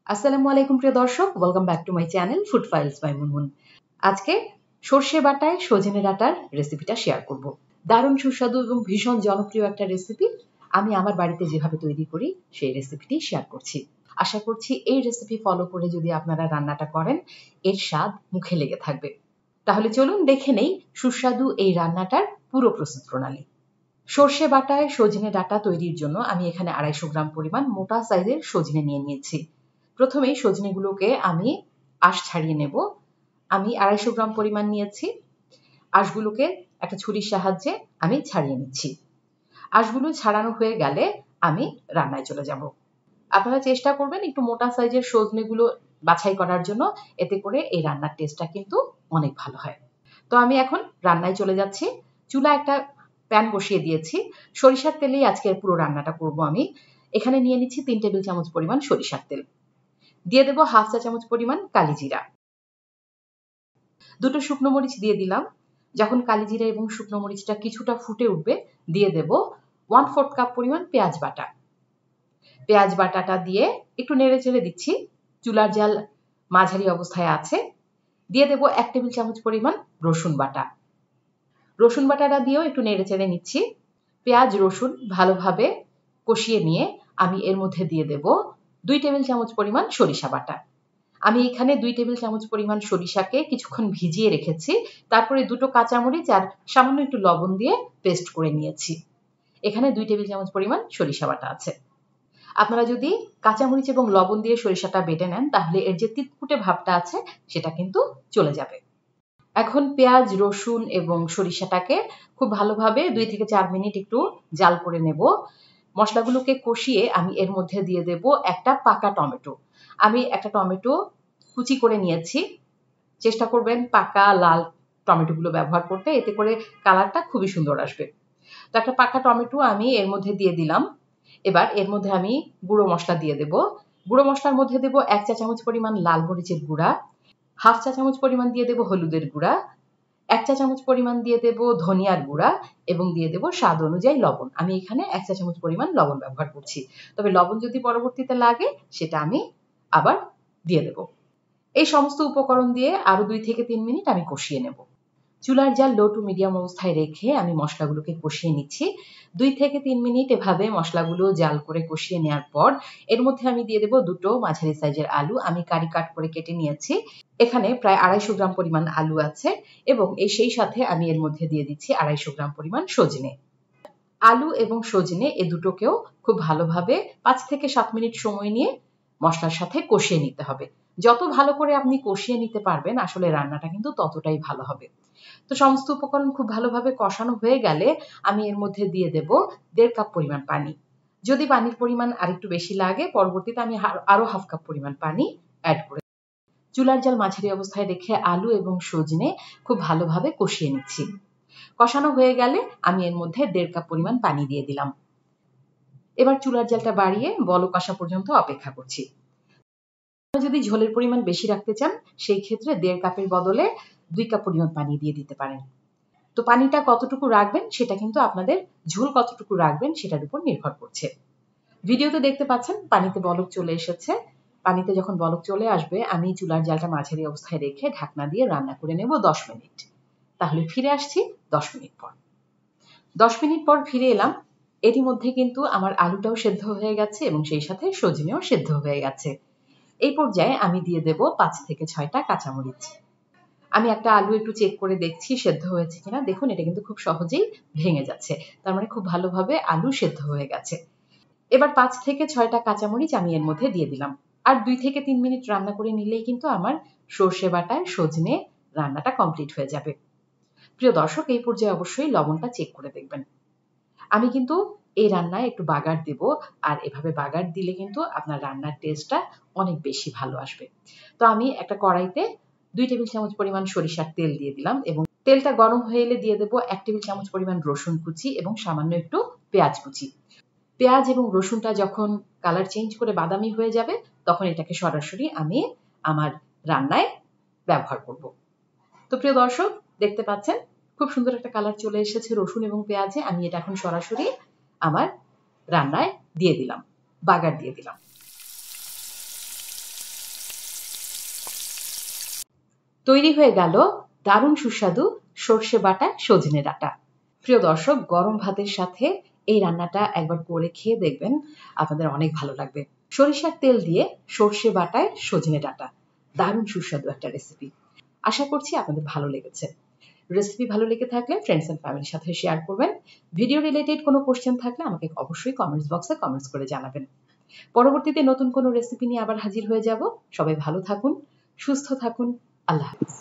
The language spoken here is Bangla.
আসসালামু আলাইকুম প্রিয় দর্শক, welcome back to my channel Food Files by Munmun. আজকে সর্ষে বাটায় সজনে ডাঁটার রেসিপিটা শেয়ার করব। দারুণ সুস্বাদু এবং ভীষণ জনপ্রিয় একটা রেসিপি। আমি আমার বাড়িতে যেভাবে তৈরি করি সেই রেসিপিটি শেয়ার করছি। আশা করছি এই রেসিপি ফলো করে যদি আপনারা রান্নাটা করেন এর স্বাদ মুখে লেগে থাকবে। তাহলে চলুন দেখে নেই সুস্বাদু এই রান্নাটার পুরো প্রস্তুত প্রণালী। সর্ষে বাটায় সজনে ডাঁটা তৈরির জন্য আমি এখানে 250 গ্রাম পরিমাণ মোটা সাইজের সজনে নিয়েছি। প্রথমেই সজনেগুলোকে আমি আঁশ ছাড়িয়ে নেব। আমি 250 গ্রাম পরিমাণ নিয়েছি। আঁশগুলোকে একটা ছুরির সাহায্যে আমি ছাড়িয়ে নিচ্ছি। আঁশগুলো ছাড়ানো হয়ে গেলে আমি রান্নায় চলে যাব। আপনারা চেষ্টা করবেন একটু মোটা সাইজের সজনেগুলো বাছাই করার জন্য, এতে করে এই রান্নার টেস্টটা কিন্তু অনেক ভালো হয়। তো আমি এখন রান্নায় চলে যাচ্ছি। চুলা একটা প্যান বসিয়ে দিয়েছি। সরিষার তেলেই আজকে পুরো রান্নাটা করব আমি। এখানে নিয়ে নিচ্ছি 3 টেবিল চামচ পরিমাণ সরিষার তেল। দিয়ে দেব হাফ চা চামচ পরিমাণ কালিজিরা। দুটো শুকনো মরিচ দিয়ে দিলাম। যখন কালিজিরা এবং শুকনো মরিচটা কিছুটা ফুটে উঠবে দিয়ে দেব 1/4 কাপ পরিমাণ পেঁয়াজ বাটা। পেঁয়াজ বাটাটা দিয়ে একটু নেড়ে চেড়ে দিচ্ছি। চুলার জাল মাঝারি অবস্থায় আছে। দিয়ে দেব 1 টেবিল চামচ পরিমাণ রসুন বাটা। রসুন বাটাটা দিয়েও একটু নেড়ে চেড়ে নিচ্ছি। পেঁয়াজ রসুন ভালোভাবে কষিয়ে নিয়ে আমি এর মধ্যে দিয়ে দেব 2 টেবিল চামচ পরিমাণ সরিষা বাটা। আমি এখানে 2 টেবিল চামচ পরিমাণ সরিষাকে কিছুক্ষণ ভিজিয়ে রেখেছি। তারপরে দুটো কাঁচামরিচ আর সামান্য একটু লবণ দিয়ে পেস্ট করে নিয়েছি। এখানে 2 টেবিল চামচ পরিমাণ সরিষা বাটা আছে। আপনারা যদি কাঁচামরিচ এবং লবণ দিয়ে সরিষাটা বেটে নেন তাহলে এর যে তিতকুটে ভাবটা আছে সেটা কিন্তু চলে যাবে। এখন পেঁয়াজ রসুন এবং সরিষাটাকে খুব ভালোভাবে 2 থেকে 4 মিনিট একটু জাল করে নেব। মশলাগুলোকে কষিয়ে আমি এর মধ্যে দিয়ে দেব একটা পাকা টমেটো। আমি একটা টমেটো কুচি করে নিয়েছি। চেষ্টা করবেন পাকা লাল টমেটোগুলো ব্যবহার করতে, এতে করে কালারটা খুবই সুন্দর আসবে। তো একটা পাকা টমেটো আমি এর মধ্যে দিয়ে দিলাম। এবার এর মধ্যে আমি গুঁড়ো মশলা দিয়ে দেব। গুঁড়ো মশলার মধ্যে দেব 1 চা চামচ পরিমাণ লাল মরিচের গুঁড়া, হাফ চা চামচ পরিমাণ দিয়ে দেব হলুদের গুঁড়া, 1 চা চামচ পরিমাণ দিয়ে দেব ধনিয়ার গুঁড়া এবং দিয়ে দেব স্বাদ অনুযায়ী লবণ। আমি এখানে 1 চা চামচ পরিমাণ লবণ ব্যবহার করছি। তবে লবণ যদি পরবর্তীতে লাগে সেটা আমি আবার দিয়ে দেব। এই সমস্ত উপকরণ দিয়ে আরো 2 থেকে 3 মিনিট আমি কষিয়ে নেব। চুলার জাল লো টু মিডিয়াম অবস্থায় রেখে আমি মশলাগুলোকে কষিয়ে নিচ্ছি। 2 থেকে 3 মিনিট এভাবে মশলাগুলো জাল করে কষিয়ে নেওয়ার পর এর মধ্যে আমি দিয়ে দেব দুটো মাঝারি সাইজের আলু। আমি কারি কাট করে কেটে নিয়েছি। এখানে প্রায় 250 গ্রাম পরিমাণ আলু আছে এবং সেই সাথে আমি এর মধ্যে দিয়ে দিচ্ছি 250 গ্রাম পরিমাণ সজনে। আলু এবং সজনে এ দুটোকেও খুব ভালোভাবে 5 থেকে 7 মিনিট সময় নিয়ে মশলার সাথে কষিয়ে নিতে হবে। যত ভালো করে আপনি কষিয়ে নিতে পারবেন আসলে রান্নাটা কিন্তু ততটাই ভালো হবে। তো সমস্ত উপকরণ খুব ভালোভাবে কষানো হয়ে গেলে আমি এর মধ্যে দিয়ে দেব 1.5 কাপ পরিমাণ পানি। যদি পানির পরিমাণ আরেকটু বেশি লাগে পরবর্তীতে আমি আরো হাফ কাপ পরিমাণ পানি অ্যাড করে চুলার জাল মাঝারি অবস্থায় রেখে আলু এবং সজনে খুব ভালোভাবে কষিয়ে নিচ্ছি। কষানো হয়ে গেলে আমি এর মধ্যে 1.5 কাপ পরিমাণ পানি দিয়ে দিলাম। এবার চুলার জালটা বাড়িয়ে বলক আসা পর্যন্ত অপেক্ষা করছি। যদি ঝোলের পরিমাণ বেশি রাখতে চান সেই ক্ষেত্রে 1.5 কাপের বদলে 2 কাপ পরিমাণ পানি দিয়ে দিতে পারেন। তো পানিটা কতটুকু রাখবেন সেটা কিন্তু আপনাদের ঝোল কতটুকু রাখবেন সেটার উপর নির্ভর করছে। ভিডিওতে দেখতে পাচ্ছেন পানিতে বলক চলে এসেছে। পানিতে যখন বলক চলে আসবে আমি চুলার জালটা মাঝারি অবস্থায় রেখে ঢাকনা দিয়ে রান্না করে নেব 10 মিনিট। তাহলে ফিরে আসছি 10 মিনিট পর। 10 মিনিট পর ফিরে এলাম। এরই মধ্যে কিন্তু আমার আলুটাও সেদ্ধ হয়ে গেছে এবং সেই সাথে সজনেও সেদ্ধ হয়ে গেছে। এই পর্যায়ে আমি দিয়ে দেব 5 থেকে 6টা কাঁচামরিচ। আমি একটা আলু একটু চেক করে দেখছি সেদ্ধ হয়েছে কিনা। দেখুন এটা কিন্তু খুব সহজেই ভেঙে যাচ্ছে। তার মানে খুব ভালোভাবে আলু সেদ্ধ হয়ে গেছে। এবার 5 থেকে 6টা কাঁচামরিচ আমি এর মধ্যে দিয়ে দিলাম। আর 2 থেকে 3 মিনিট রান্না করে নিলেই কিন্তু আমার সর্ষে বাটায় সজনে রান্নাটা কমপ্লিট হয়ে যাবে। প্রিয় দর্শক, এই পর্যায়ে অবশ্যই লবণটা চেক করে দেখবেন। আমি কিন্তু এই রান্নায় একটু বাগার দেব, আর এভাবে বাগার দিলে কিন্তু আপনার রান্নার টেস্টটা অনেক বেশি ভালো আসবে। তো আমি একটা কড়াইতে 2 টেবিল চামচ পরিমাণ সরিষার তেল দিয়ে দিলাম এবং তেলটা গরম হয়ে এলে দিয়ে দেব 1 টেবিল চামচ পরিমাণ রসুন কুচি এবং সামান্য একটু পেঁয়াজ কুচি। পেঁয়াজ এবং রসুনটা যখন কালার চেঞ্জ করে বাদামি হয়ে যাবে তখন এটাকে সরাসরি আমি আমার রান্নায় ব্যবহার করব। তো প্রিয় দর্শক, দেখতে পাচ্ছেন খুব সুন্দর একটা কালার চলে এসেছে রসুন এবং পেঁয়াজে। আমি এটা এখন সরাসরি আমার রান্নায় দিয়ে দিলাম, বাগার দিয়ে দিলাম। তৈরি হয়ে গেল দারুণ সুস্বাদু সর্ষে বাটা সজনে ডাঁটা। প্রিয় দর্শক, গরম ভাতের সাথে এই রান্নাটা একবার করে খেয়ে দেখবেন, আপনাদের অনেক ভালো লাগবে। সরিষার তেল দিয়ে সর্ষে বাটায় সজনে ডাঁটা, দারুণ সুস্বাদু একটা রেসিপি। আশা করছি আপনাদের ভালো লেগেছে। রেসিপি ভালো লেগে থাকলে ফ্রেন্ডস এন্ড ফ্যামিলির সাথে শেয়ার করবেন। ভিডিও রিলেটেড কোনো কোশ্চেন থাকলে আমাকে অবশ্যই কমেন্টস বক্সে কমেন্টস করে জানাবেন। পরবর্তীতে নতুন কোনো রেসিপি নিয়ে আবার হাজির হয়ে যাব। সবাই ভালো থাকুন, সুস্থ থাকুন। আল্লাহ হাফেজ।